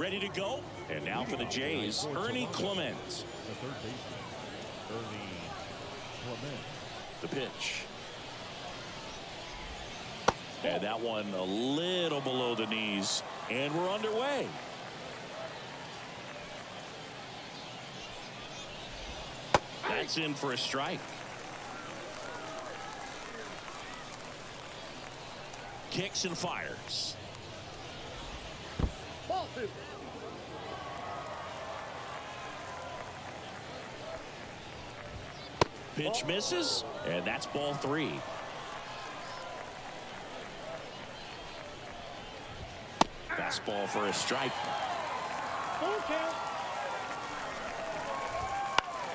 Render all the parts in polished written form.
ready to go. And now for the Jays, Ernie Clement. The third baseman, Ernie Clement. The pitch. And that one a little below the knees. And we're underway. That's in for a strike. Kicks and fires. Ball two. Pitch misses, and that's ball three. Fastball for a strike. Full count.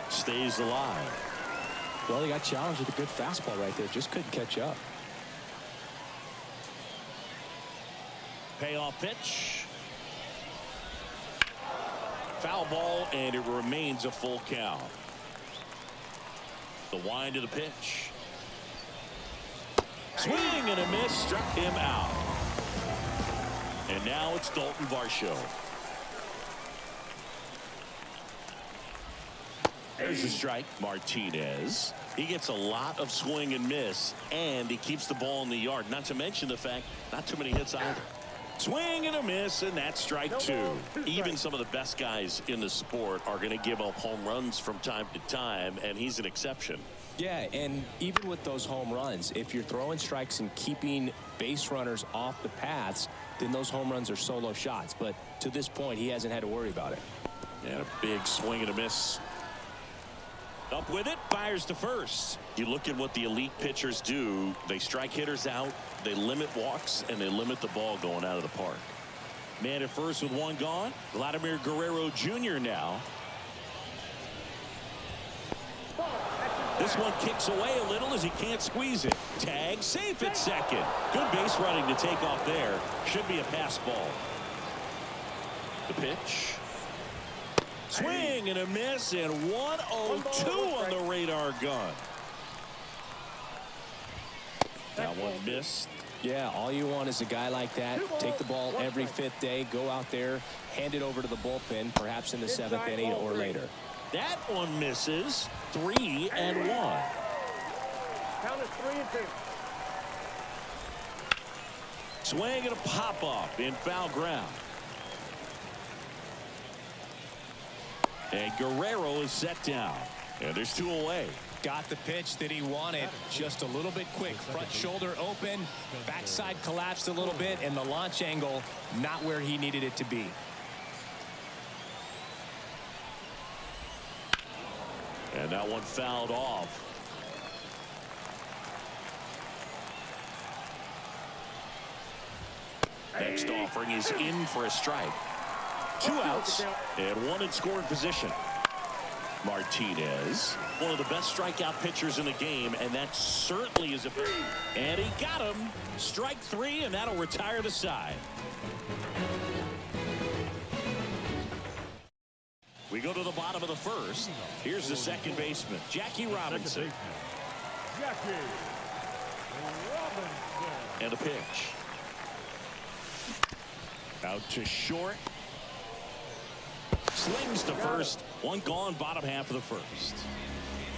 Stays alive. Well, he got challenged with a good fastball right there. Just couldn't catch up. Payoff pitch. Foul ball, and it remains a full count. The wind of the pitch. Swing and a miss, struck him out. And now it's Dalton Varsho. There's the strike. Martinez. He gets a lot of swing and miss, and he keeps the ball in the yard. Not to mention the fact, not too many hits either. Swing and a miss, and that's strike two. Even some of the best guys in the sport are going to give up home runs from time to time, and he's an exception. Yeah, and even with those home runs, if you're throwing strikes and keeping base runners off the paths, then those home runs are solo shots. But to this point, he hasn't had to worry about it. And a big swing and a miss. Up with it, fires to first. You look at what the elite pitchers do. They strike hitters out, they limit walks, and they limit the ball going out of the park. Man at first with one gone. Vladimir Guerrero Jr. now. This one kicks away a little as he can't squeeze it. Tag safe at second. Good base running to take off there. Should be a pass ball. The pitch. Swing and a miss, and 1-0-2 on the radar gun. That one missed. Yeah, all you want is a guy like that. Take the ball every fifth day, go out there, hand it over to the bullpen, perhaps in the seventh inning or later. That one misses. 3-1. Count is 3-2. Swing and a pop up in foul ground. And Guerrero is set down. And there's two away. Got the pitch that he wanted, just a little bit quick. Front shoulder open, backside collapsed a little bit, and the launch angle not where he needed it to be. And that one fouled off. Next offering is in for a strike. 2 outs and one in scoring position. Martinez, one of the best strikeout pitchers in the game, and that certainly is a big. And he got him. Strike 3, and that'll retire the side. We go to the bottom of the first. Here's the second baseman, Jackie Robinson. Jackie Robinson. And a pitch. Out to short. Slings to first. One gone, bottom half of the first.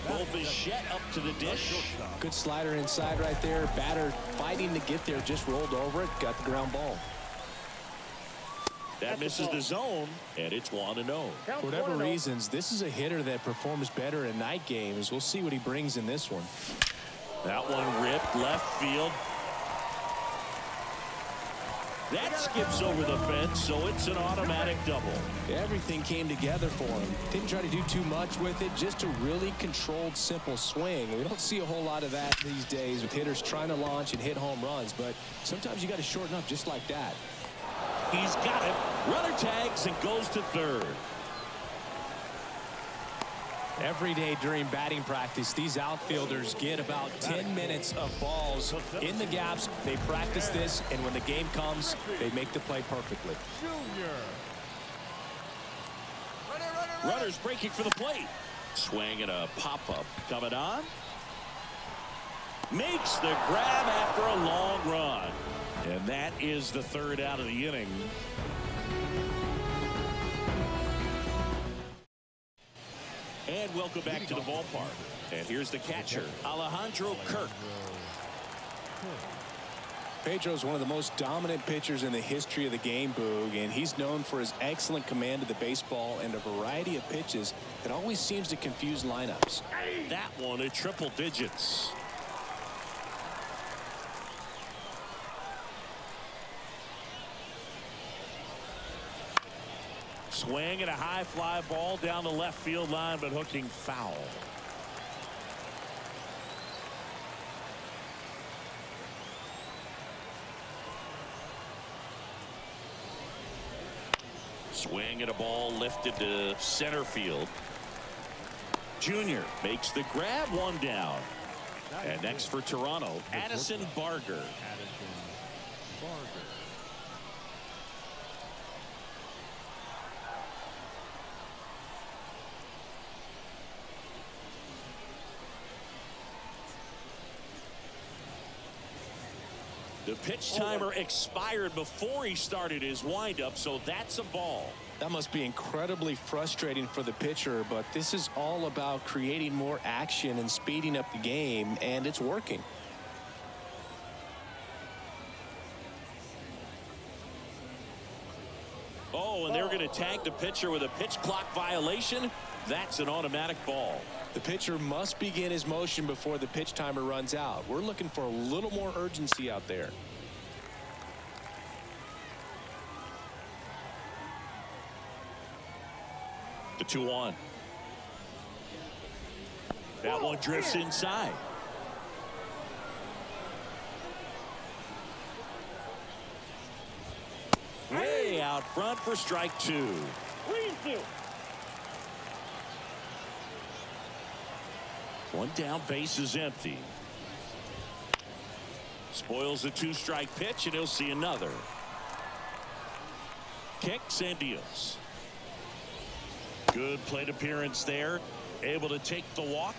Bo Bichette up to the dish. Good slider inside right there. Batter fighting to get there, just rolled over it, got the ground ball. That misses the zone, and it's 1-0. For whatever reasons, this is a hitter that performs better in night games. We'll see what he brings in this one. That one ripped left field. That skips over the fence, so it's an automatic double. Everything came together for him. Didn't try to do too much with it, just a really controlled, simple swing. We don't see a whole lot of that these days with hitters trying to launch and hit home runs, but sometimes you got to shorten up just like that. He's got it. Runner tags and goes to third. Every day during batting practice, these outfielders get about 10 minutes of balls in the gaps. They practice this, and when the game comes, they make the play perfectly. Junior. Runners breaking for the plate. Swing and a pop-up coming on. Makes the grab after a long run. And that is the third out of the inning. And welcome back to the ballpark. And here's the catcher, Alejandro Kirk. Pedro is one of the most dominant pitchers in the history of the game, Boog, and he's known for his excellent command of the baseball and a variety of pitches that always seems to confuse lineups. That one at triple digits. Swing and a high fly ball down the left field line, but hooking foul. Swing and a ball lifted to center field. Junior makes the grab, one down. And next for Toronto, Addison Barger. The pitch timer expired before he started his windup, so that's a ball. That must be incredibly frustrating for the pitcher, but this is all about creating more action and speeding up the game, and it's working. Oh, and they're going to tag the pitcher with a pitch clock violation. That's an automatic ball. The pitcher must begin his motion before the pitch timer runs out. We're looking for a little more urgency out there. The 2-1. That one drifts inside. Way out front for strike 2. One down, base is empty. Spoils the 2-strike pitch, and he'll see another. Kicks and deals. Good plate appearance there. Able to take the walk.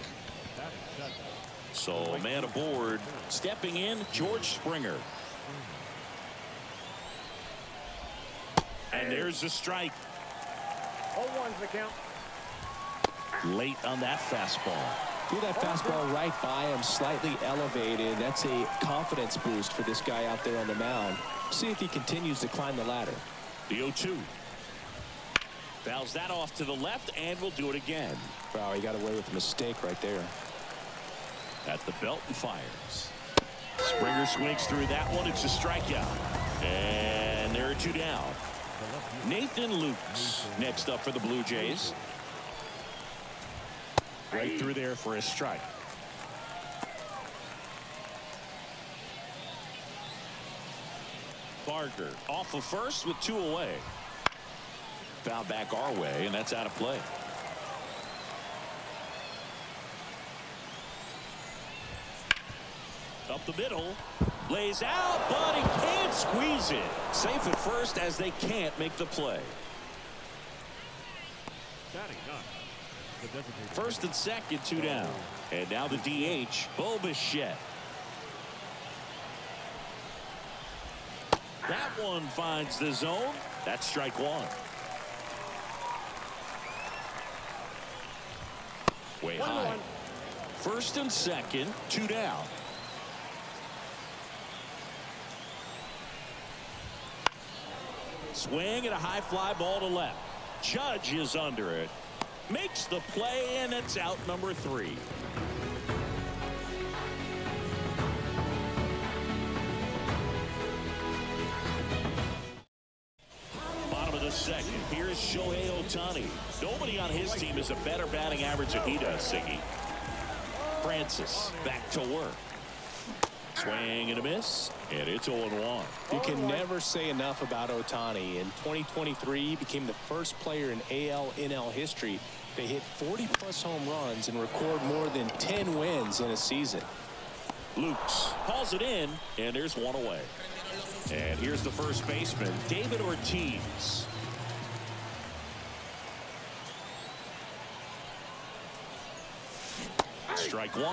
So man aboard. Stepping in, George Springer. And there's the strike. 0-1's the count. Late on that fastball. Threw that fastball right by him, slightly elevated. That's a confidence boost for this guy out there on the mound. See if he continues to climb the ladder. The 0-2. Fouls that off to the left, and will do it again. Wow, he got away with a mistake right there. At the belt and fires. Springer swings through that one. It's a strikeout. And there are 2 down. Nathan Lukes next up for the Blue Jays. Right through there for a strike. Barger off of first with 2 away. Foul back our way, and that's out of play. Up the middle. Lays out, but he can't squeeze it. Safe at first as they can't make the play. First and second, 2 down. And now the DH, Bo Bichette. That one finds the zone. That's strike 1. Way high. First and second, 2 down. Swing and a high fly ball to left. Judge is under it. Makes the play, and it's out number 3. Bottom of the second. Here's Shohei Ohtani. Nobody on his team has a better batting average than he does, Siggy. Francis back to work. Swing and a miss, and it's 0-1. You can never say enough about Ohtani. In 2023, he became the first player in AL/NL history to hit 40-plus home runs and record more than 10 wins in a season. Lukes hauls it in, and there's 1 away. And here's the first baseman, David Ortiz. Strike 1.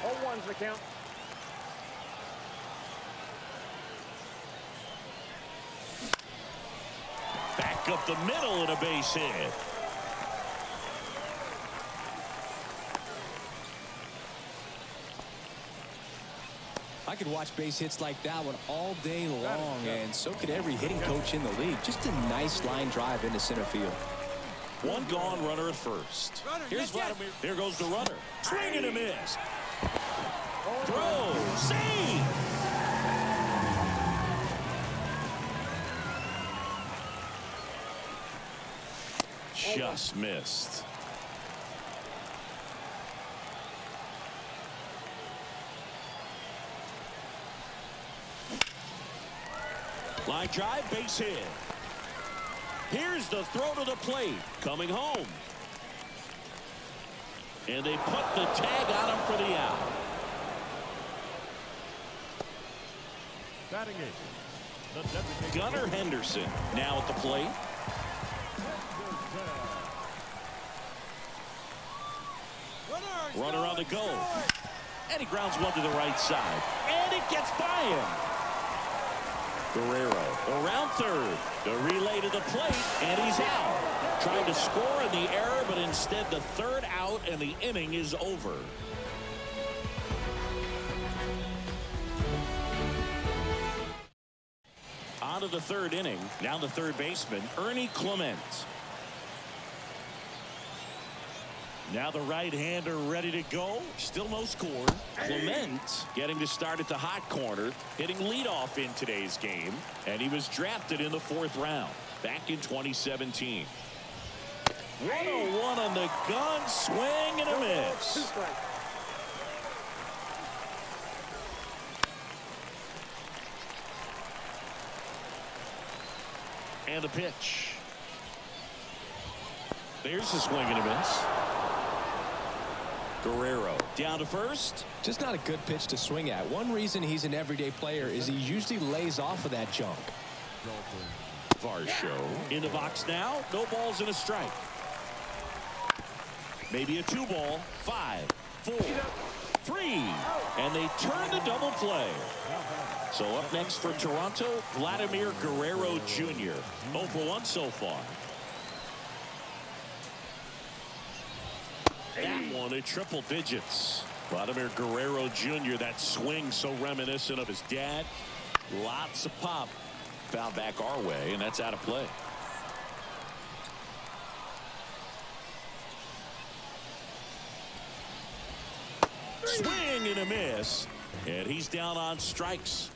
0-1's the count. Back up the middle and a base hit. I could watch base hits like that one all day long, and so could every hitting coach in the league. Just a nice line drive into center field. One gone, runner at first. Here's Vladimir. There goes the runner. Swing and a miss. Throw. Save. Just missed. Line drive, base hit. Here's the throw to the plate. Coming home. And they put the tag on him for the out. Batting eight. Gunnar Henderson now at the plate. Runner on the go. And he grounds one to the right side. And it gets by him. Guerrero around third. The relay to the plate, and he's out. Trying to score in the error, but instead the third out, and the inning is over. On to the third inning. Now the third baseman, Ernie Clement. Now the right-hander ready to go. Still no score. Clement getting to start at the hot corner, hitting leadoff in today's game, and he was drafted in the 4th round back in 2017. 101 on the gun, swing and a miss. And the pitch. There's the swing and a miss. Guerrero down to first. Just not a good pitch to swing at. One reason he's an everyday player is he usually lays off of that junk. Varsho in the box now. No balls and a strike. Maybe a 2-ball. 5, 4, 3. And they turn the double play. So up next for Toronto, Vladimir Guerrero Jr. 0 for 1 so far. That one at triple digits. Vladimir Guerrero Jr. That swing so reminiscent of his dad. Lots of pop. Found back our way, and that's out of play. Swing and a miss. And he's down on strikes.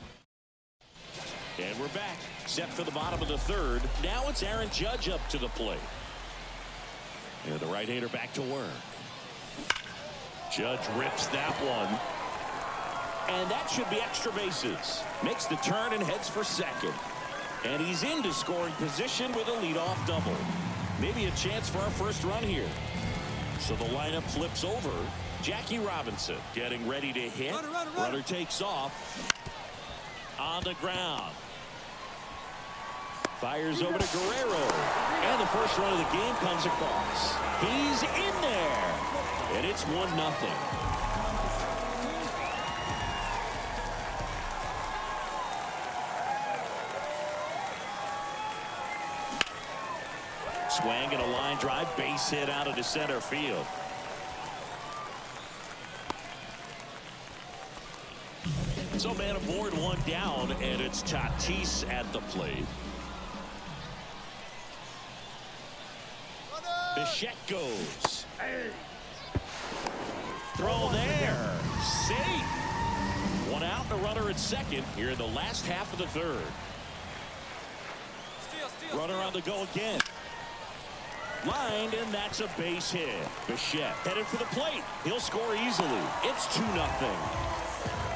And we're back. Set for the bottom of the third. Now it's Aaron Judge up to the plate. And the right-hander back to work. Judge rips that one. And that should be extra bases. Makes the turn and heads for second. And he's into scoring position with a leadoff double. Maybe a chance for our first run here. So the lineup flips over. Jackie Robinson getting ready to hit. Runner takes off. On the ground. Fires over to Guerrero. And the first run of the game comes across. He's in there. And it's 1-0. Swing and a line drive, base hit out of the center field. So man aboard, one down, and it's Tatis at the plate. Bichette goes. Throw there. Safe. One out, and a runner at second here in the last half of the third. Runner on the go again. Lined, and that's a base hit. Bichette headed for the plate. He'll score easily. It's 2-0.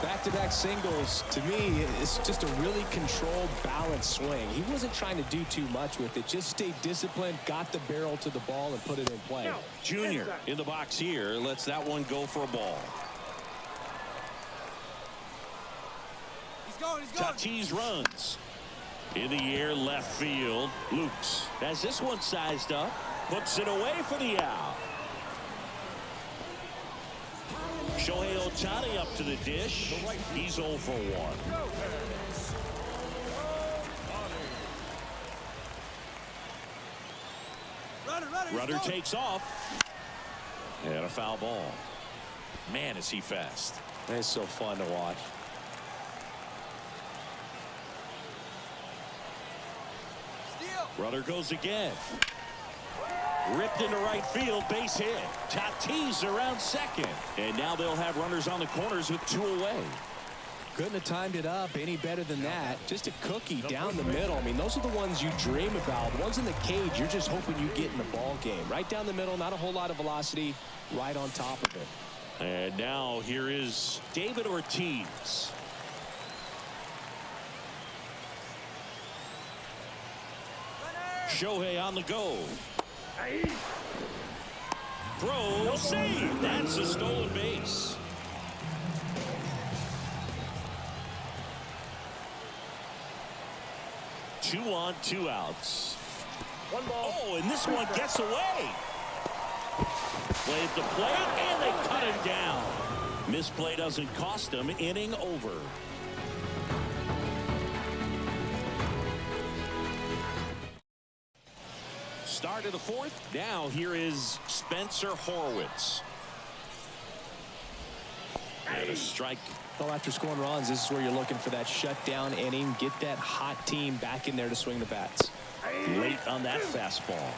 Back-to-back singles, to me, it's just a really controlled, balanced swing. He wasn't trying to do too much with it. Just stayed disciplined, got the barrel to the ball, and put it in play. Junior in the box here. Lets that one go for a ball. He's going. Tatis runs. In the air, left field. Lukes has this one sized up. Puts it away for the out. Shohei Ohtani up to the dish. He's 0 for 1. Runner takes off. And a foul ball. Man, is he fast. It's so fun to watch. Runner goes again. Ripped into right field, base hit. Tatis around second. And now they'll have runners on the corners with 2 away. Couldn't have timed it up any better than that. Just a cookie down the middle. I mean, those are the ones you dream about. The ones in the cage, you're just hoping you get in the ball game. Right down the middle, not a whole lot of velocity, right on top of it. And now here is David Ortiz. Shohei on the go. Throw, save. That's a stolen base. Two on, 2 outs. One ball. Oh, and this one gets away. Played the plate, and they cut him down. Misplay doesn't cost him. Inning over. Start of the 4th. Now here is Spencer Horwitz. And a strike. Well, after scoring runs, this is where you're looking for that shutdown inning. Get that hot team back in there to swing the bats. Late on that fastball.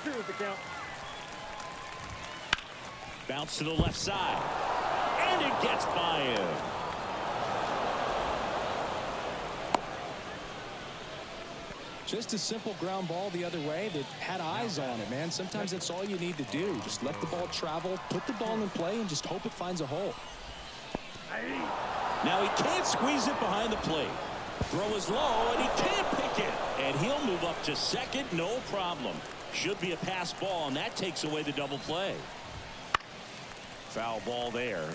0-2 is the count. Bounce to the left side. And it gets by him. Just a simple ground ball the other way that had eyes on it, man. Sometimes that's all you need to do. Just let the ball travel, put the ball in play, and just hope it finds a hole. Now he can't squeeze it behind the plate. Throw is low, and he can't pick it. And he'll move up to second, no problem. Should be a pass ball, and that takes away the double play. Foul ball there.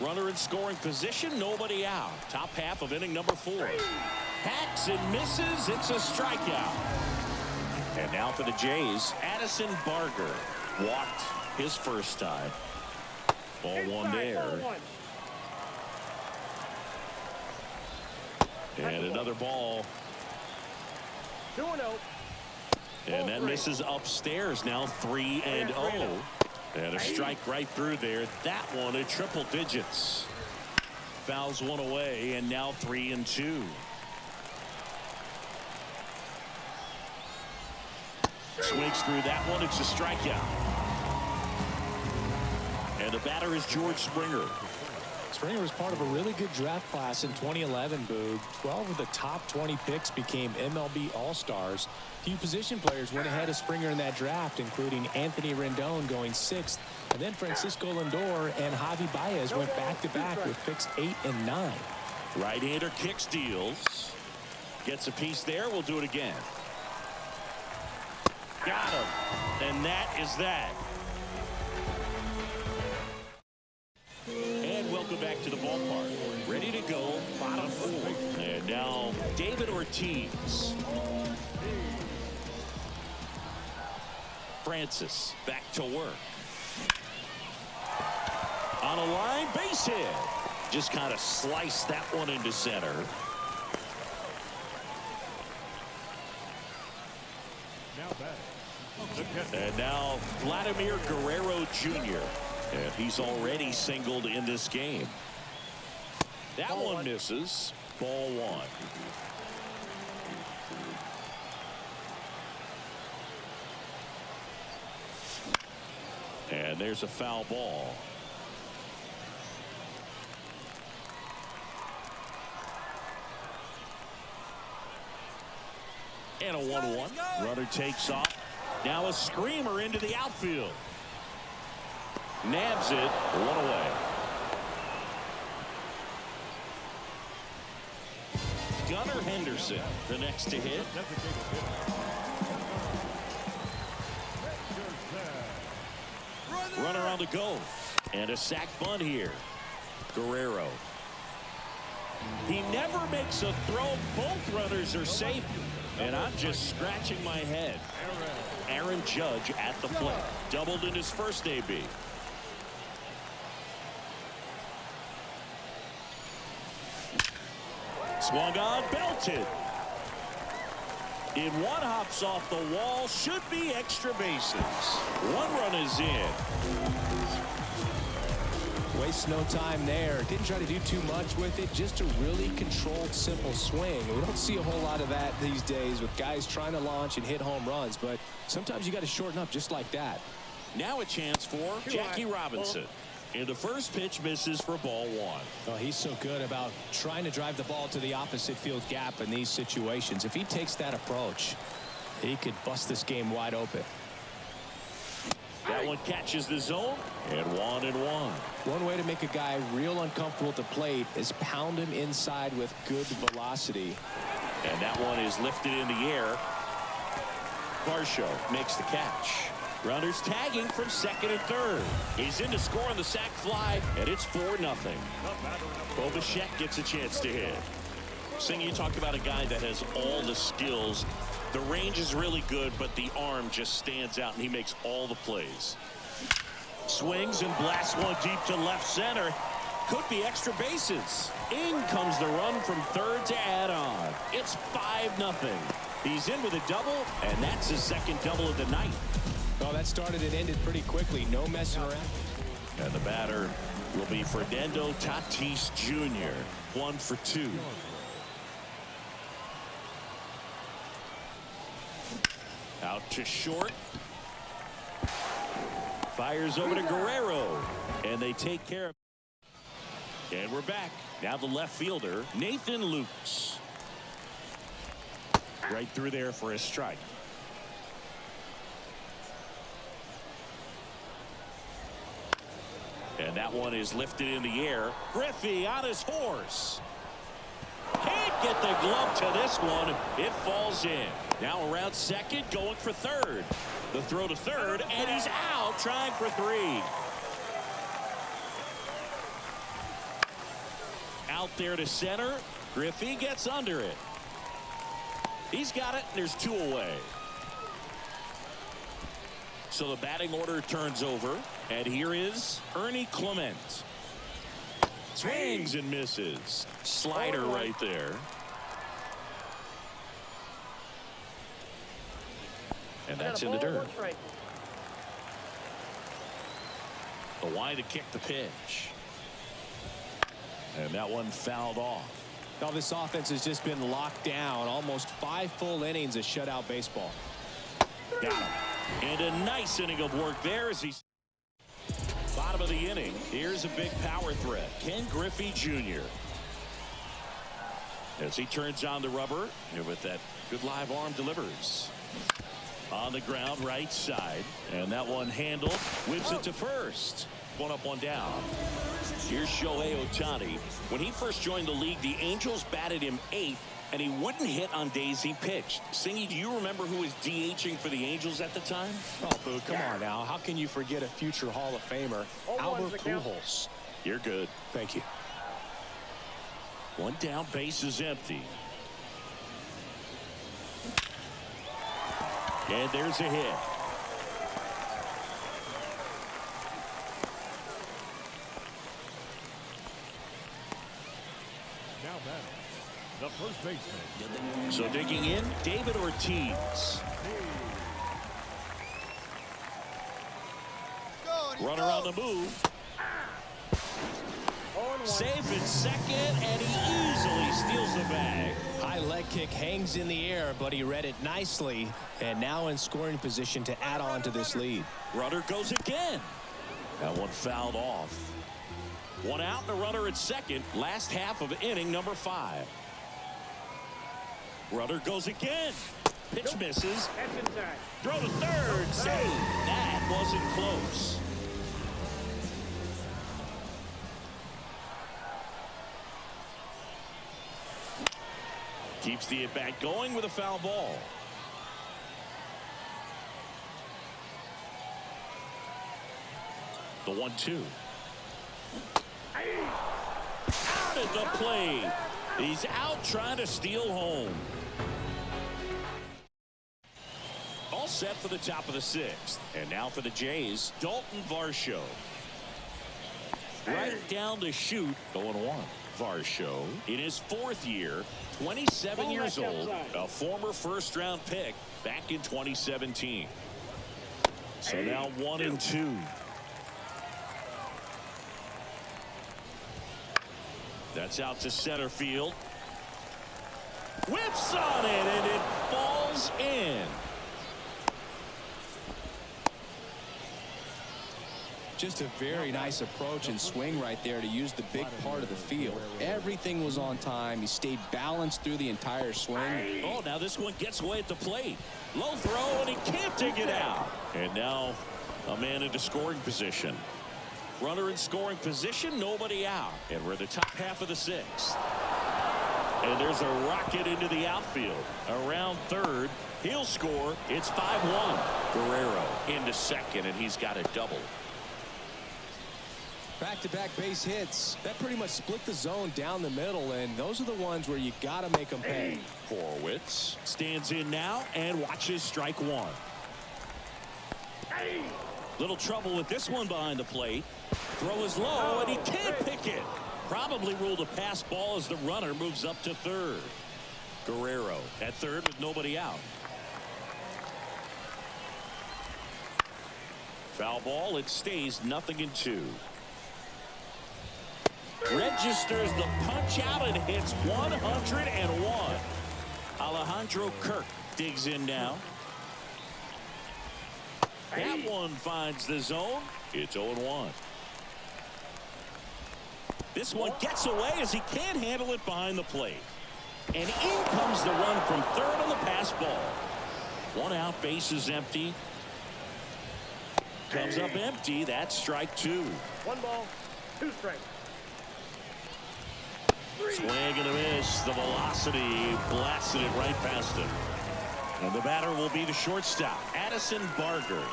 Runner in scoring position, nobody out. Top half of inning number 4. Hacks and misses. It's a strikeout. And now for the Jays, Addison Barger walked his first time. Ball 1 there. And another ball. 2-0. And that misses upstairs. Now 3-0. And a strike right through there. That one at triple digits. Fouls one away, and now 3-2. Swings through that one. It's a strikeout. And the batter is George Springer. Springer was part of a really good draft class in 2011, Boog. 12 of the top 20 picks became MLB All-Stars. Few position players went ahead of Springer in that draft, including Anthony Rendon going 6th. And then Francisco Lindor and Javi Baez went back-to-back with picks 8 and 9. Right-hander kicks, deals. Gets a piece there. We'll do it again. Got him. And that is that. And welcome back to the ballpark. Ready to go, bottom 4. And now David Ortiz. Francis back to work. On a line, base hit. Just kind of sliced that one into center. And now Vladimir Guerrero Jr. And he's already singled in this game. That one misses. Ball 1. And there's a foul ball. And a 1-1. Runner takes off. Now a screamer into the outfield. Nabs it. 1 away. Gunnar Henderson, the next to hit. Runner on the go. And a sac bunt here. Guerrero. He never makes a throw. Both runners are safe. And I'm just scratching my head. Aaron Judge at the plate. Doubled in his first AB. Swung on, belted. In one, hops off the wall. Should be extra bases. 1 run is in. Waste no time there. Didn't try to do too much with it. Just a really controlled, simple swing. We don't see a whole lot of that these days with guys trying to launch and hit home runs. But sometimes you got to shorten up just like that. Now a chance for Jackie Robinson. And the first pitch misses for ball one. Oh, he's so good about trying to drive the ball to the opposite field gap in these situations. If he takes that approach, he could bust this game wide open. That one catches the zone, and 1-1. One way to make a guy real uncomfortable at the plate is pound him inside with good velocity. And that one is lifted in the air. Varsho makes the catch. Runners tagging from second and third. He's in to score on the sac fly, and it's 4-0. Bobachek gets a chance to hit. Singh, you talked about a guy that has all the skills. The range is really good, but the arm just stands out, and he makes all the plays. Swings and blasts one deep to left center. Could be extra bases. In comes the run from third to add on. It's 5-0. He's in with a double, and that's his second double of the night. Well, that started and ended pretty quickly. No messing around. And the batter will be Fernando Tatis Jr. 1 for 2. Out to short. Fires over to Guerrero. And they take care of it. And we're back. Now the left fielder, Nathan Lukes. Right through there for a strike. And that one is lifted in the air. Griffey on his horse. Can't get the glove to this one. It falls in. Now around second, going for third. The throw to third, and he's out, trying for 3. Out there to center. Griffey gets under it. He's got it, and there's 2 away. So the batting order turns over, and here is Ernie Clement. Swings and misses. Slider right there. And that's in the dirt. The wide to kick the pitch. And that one fouled off. Now this offense has just been locked down. Almost 5 full innings of shutout baseball. Got him. And a nice inning of work there as he's bottom of the inning. Here's a big power threat. Ken Griffey Jr. As he turns on the rubber and with that good live arm delivers. On the ground right side. And that one handled. Whips it to first. 1 up, 1 down. Here's Shohei Ohtani. When he first joined the league, the Angels batted him 8th. And he wouldn't hit on days he pitched. Singy, do you remember who was DHing for the Angels at the time? Oh, Boo, come on now. How can you forget a future Hall of Famer, Albert Pujols? You're good. Thank you. 1 down, base is empty. And there's a hit. Now batting, the first baseman. So digging in, David Ortiz. Runner on the move. Safe in second, and he easily steals the bag. High leg kick hangs in the air, but he read it nicely, and now in scoring position to add on to this lead. Runner goes again. That one fouled off. 1 out, and a runner at second. Last half of inning number 5. Runner goes again. Pitch misses. Throw to third. Save. That wasn't close. Keeps the at-bat going with a foul ball. The 1-2. Out at the plate. He's out trying to steal home. All set for the top of the 6th. And now for the Jays, Dalton Varsho. Right down the chute, going 1. Varsho in his 4th year, 27 years old, a former first-round pick back in 2017. So now 1-2. That's out to center field. Whips on it, and it falls in. Just a very nice approach and swing right there to use the big part of the field. Everything was on time. He stayed balanced through the entire swing. Oh, now this one gets away at the plate. Low throw, and he can't dig it out. And now a man into scoring position. Runner in scoring position, nobody out. And we're in the top half of the sixth. And there's a rocket into the outfield. Around third, he'll score. It's 5-1. Guerrero into second, and he's got a double. Back-to-back base hits. That pretty much split the zone down the middle, and those are the ones where you got to make them pay. Horwitz stands in now and watches strike one. Little trouble with this one behind the plate. Throw is low, and he can't pick it. Probably ruled a pass ball as the runner moves up to third. Guerrero at third with nobody out. Foul ball. It stays 0-2. Registers the punch out and hits 101. Alejandro Kirk digs in now. That one finds the zone. It's 0-1. This one gets away as he can't handle it behind the plate. And in comes the run from third on the pass ball. One out, base is empty. Comes up empty. That's strike two. 1 ball, 2 strikes. Swing and a miss. The velocity blasted it right past him. And the batter will be the shortstop, Addison Barger.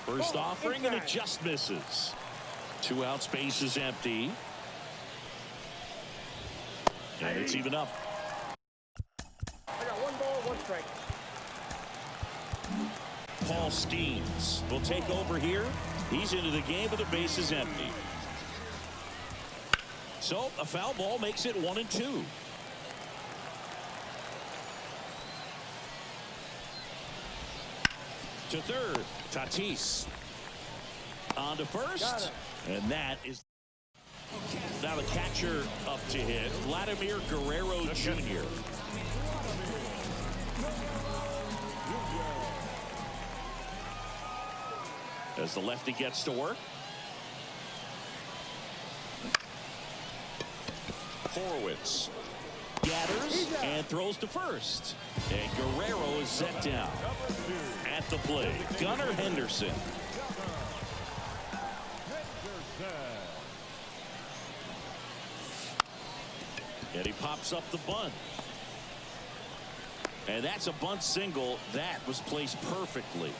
First offering, and it just misses. 2 outs, base is empty. And it's even up. I got 1 ball, 1 strike. Paul Skeens will take over here. He's into the game, but the base is empty. So a foul ball makes it 1-2. To third, Tatis. On to first, and that is now the catcher up to hit, Vladimir Guerrero Jr. As the lefty gets to work. Horwitz gathers and throws to first. And Guerrero is set down. At the plate, Gunnar Henderson. And he pops up the bunt. And that's a bunt single. That was placed perfectly.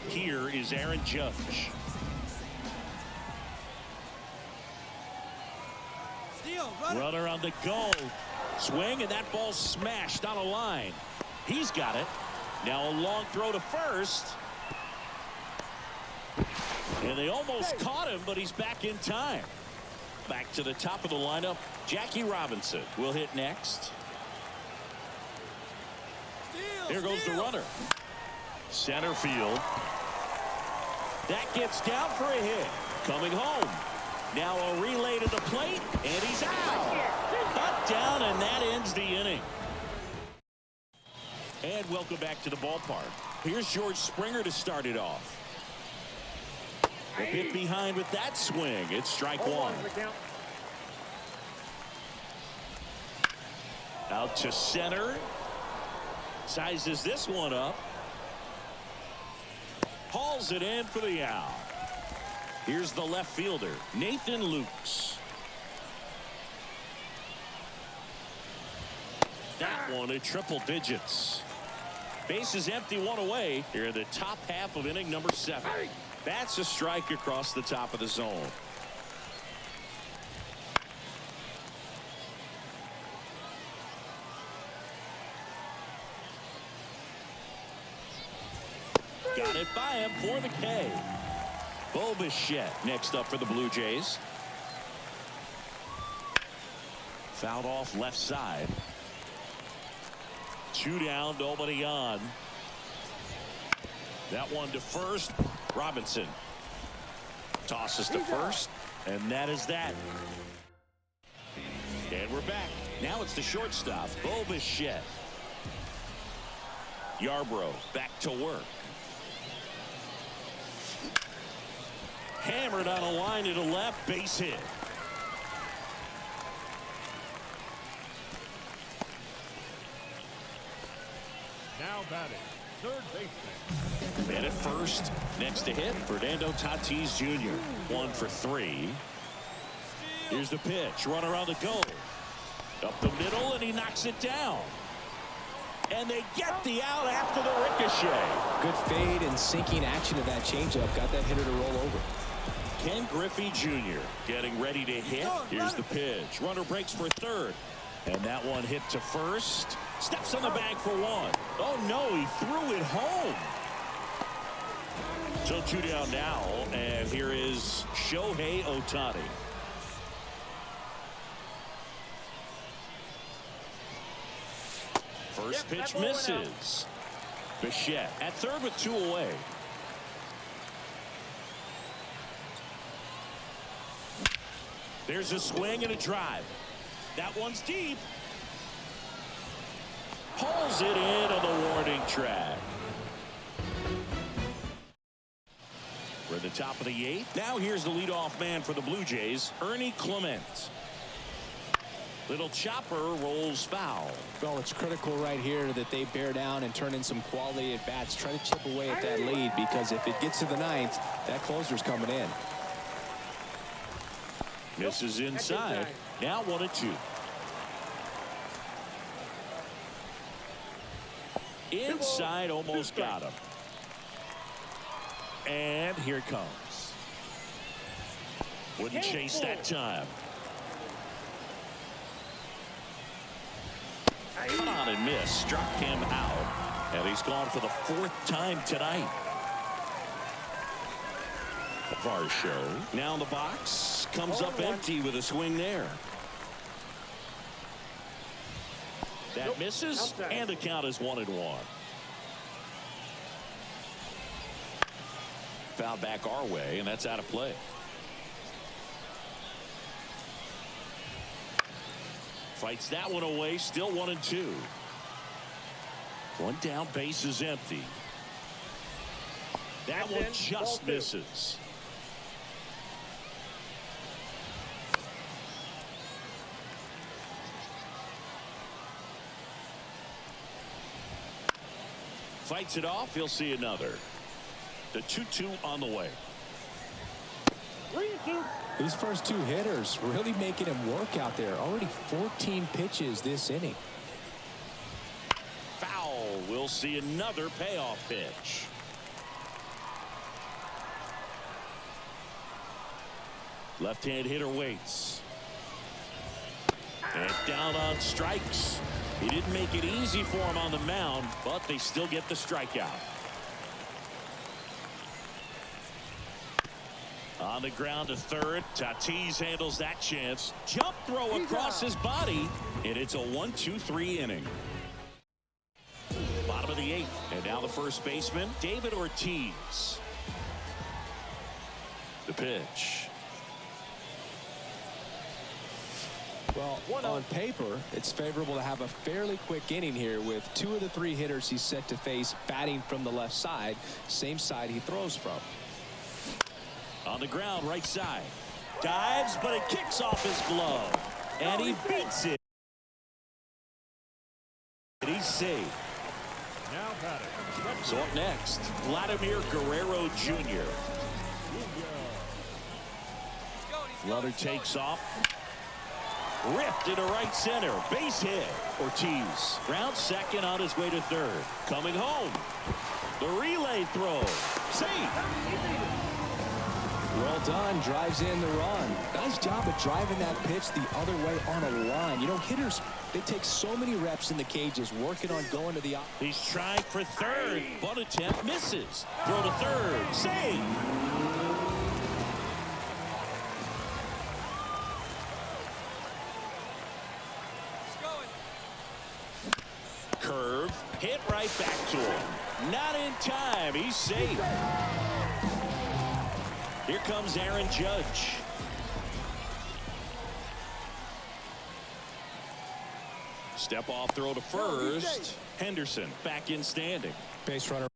Here is Aaron Judge. Runner on the go. Swing, and that ball smashed on a line. He's got it. Now a long throw to first. And they almost caught him, but he's back in time. Back to the top of the lineup. Jackie Robinson will hit next. Here goes the runner. Center field. That gets down for a hit. Coming home. Now a relay to the plate, and he's out. Cut down, and that ends the inning. And welcome back to the ballpark. Here's George Springer to start it off. A bit behind with that swing. It's strike one. Out to center. Sizes this one up. Hauls it in for the out. Here's the left fielder, Nathan Lukes. That one at triple digits. Base is empty, 1 away. Here in the top half of inning number 7. That's a strike across the top of the zone. Got it by him for the K. Bo Bichette next up for the Blue Jays. Fouled off left side. 2 down, nobody on. That one to first. Robinson tosses to first, and that is that. And we're back. Now it's the shortstop, Bo Bichette. Yarbrough back to work. Hammered on a line to the left, base hit. Now batting, third baseman. And at first, next to hit, Fernando Tatis Jr. 1 for 3. Here's the pitch. Runner on the go. Up the middle, and he knocks it down. And they get the out after the ricochet. Good fade and sinking action of that changeup. Got that hitter to roll over. Ken Griffey Jr. getting ready to hit. Here's the pitch. Runner breaks for third. And that one hit to first. Steps on the bag for one. Oh, no, he threw it home. So 2 down now, and here is Shohei Ohtani. First pitch misses. Bichette at third with 2 away. There's a swing and a drive. That one's deep. Pulls it in on the warning track. We're at the top of the 8th. Now here's the leadoff man for the Blue Jays, Ernie Clement. Little chopper rolls foul. Well, it's critical right here that they bear down and turn in some quality at bats. Try to chip away at that lead, because if it gets to the 9th, that closer's coming in. Misses inside. Now 1-2. Inside, almost got him. And here it comes. Wouldn't chase that time. On and miss. Struck him out. And he's gone for the 4th time tonight. Varsho now in the box. Comes up empty with a swing there. That misses, and the count is 1-1. Foul back our way, and that's out of play. Fights that one away, still 1-2. One down, base is empty. That one just misses. Fights it off. He'll see another. The 2-2 on the way. 3-2. These first 2 hitters really making him work out there. Already 14 pitches this inning. Foul. We'll see another payoff pitch. Left-hand hitter waits. And down on strikes. He didn't make it easy for him on the mound, but they still get the strikeout. On the ground to third. Tatis handles that chance. Jump throw across his body, and it's a 1-2-3 inning. Bottom of the 8th, and now the first baseman, David Ortiz. The pitch. Well, on paper, it's favorable to have a fairly quick inning here with 2 of the 3 hitters he's set to face batting from the left side, same side he throws from. On the ground, right side. Dives, but it kicks off his glove. And he beats it. He's safe. Now batting. So up next, Vladimir Guerrero Jr. Runner takes off. Ripped into right center. Base hit. Ortiz round second on his way to third. Coming home. The relay throw. Safe. Well done. Drives in the run. Nice job of driving that pitch the other way on a line. You know, hitters, they take so many reps in the cages working on going to the... He's trying for third. Bunt attempt misses. Throw to third. Safe. Curve, hit right back to him. Not in time. He's safe. Here comes Aaron Judge. Step off throw to first. Henderson back in standing. Base runner.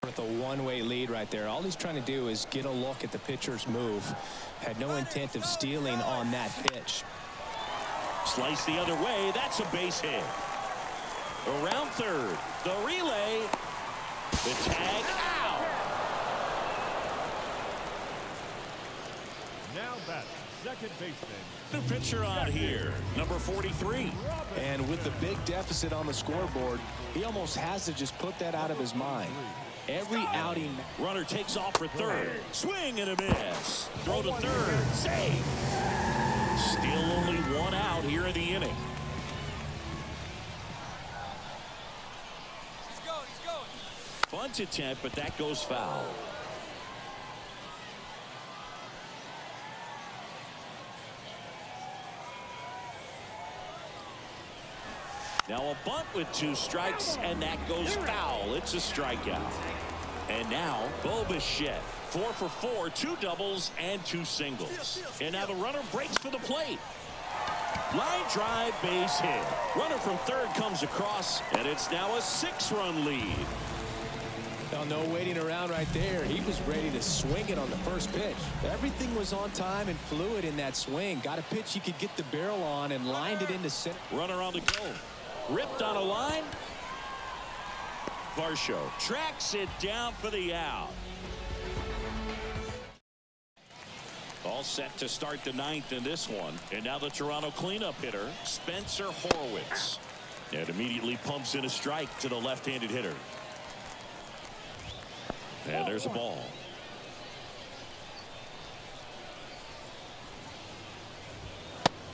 With a one-way lead right there. All he's trying to do is get a look at the pitcher's move. Had no intent of stealing on that pitch. Slice the other way. That's a base hit. Around third. The relay. The tag out. Now back, second baseman. New pitcher on here, number 43. And with the big deficit on the scoreboard, he almost has to just put that out of his mind. Every outing. Runner takes off for third. Swing and a miss. Throw to third. Save. Still only one out here in the inning. He's going. Bunt attempt, but that goes foul. Now a bunt with 2 strikes, and that goes foul. It's a strikeout. And now, Bo Bichette, 4 for 4, 2 doubles and 2 singles. And now the runner breaks for the plate. Line drive, base hit. Runner from third comes across, and it's now a 6-run lead. Now, no waiting around right there. He was ready to swing it on the first pitch. Everything was on time and fluid in that swing. Got a pitch he could get the barrel on and lined it into center. Runner on the go. Ripped on a line. Varsho tracks it down for the out. All set to start the 9th in this one. And now the Toronto cleanup hitter, Spencer Horwitz. And immediately pumps in a strike to the left-handed hitter. And there's a ball.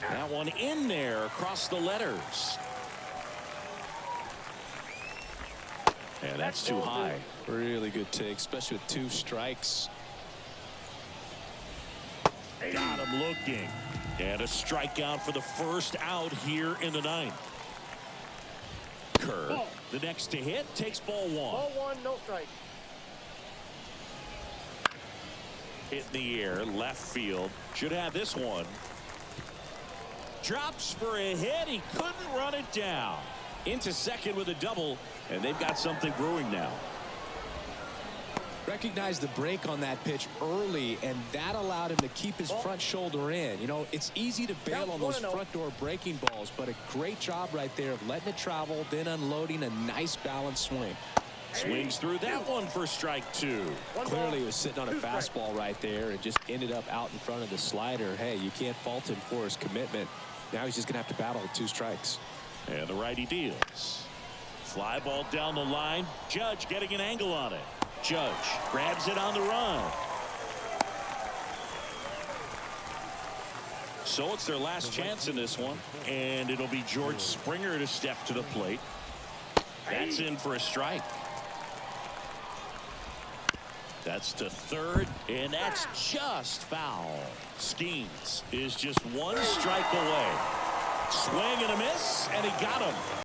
That one in there across the letters. And that's too high. Really good take, especially with 2 strikes. Got him looking. And a strikeout for the first out here in the 9th. Kerr, the next to hit, takes ball 1. Ball 1, no strike. Hit in the air, left field. Should have this one. Drops for a hit. He couldn't run it down. Into second with a double, and they've got something brewing now. Recognized the break on that pitch early, and that allowed him to keep his front shoulder in. You know, it's easy to bail on those front door breaking balls, but a great job right there of letting it travel, then unloading a nice balanced swing. Swings through that one for strike 2. Clearly, he was sitting on a fastball right there and just ended up out in front of the slider. Hey, you can't fault him for his commitment. Now he's just going to have to battle with 2 strikes. And the righty deals. Fly ball down the line. Judge getting an angle on it. Judge grabs it on the run. So it's their last chance in this one, and it'll be George Springer to step to the plate. That's in for a strike. That's to third, and that's just foul. Skeens is just 1 strike away. Swing and a miss, and he got him.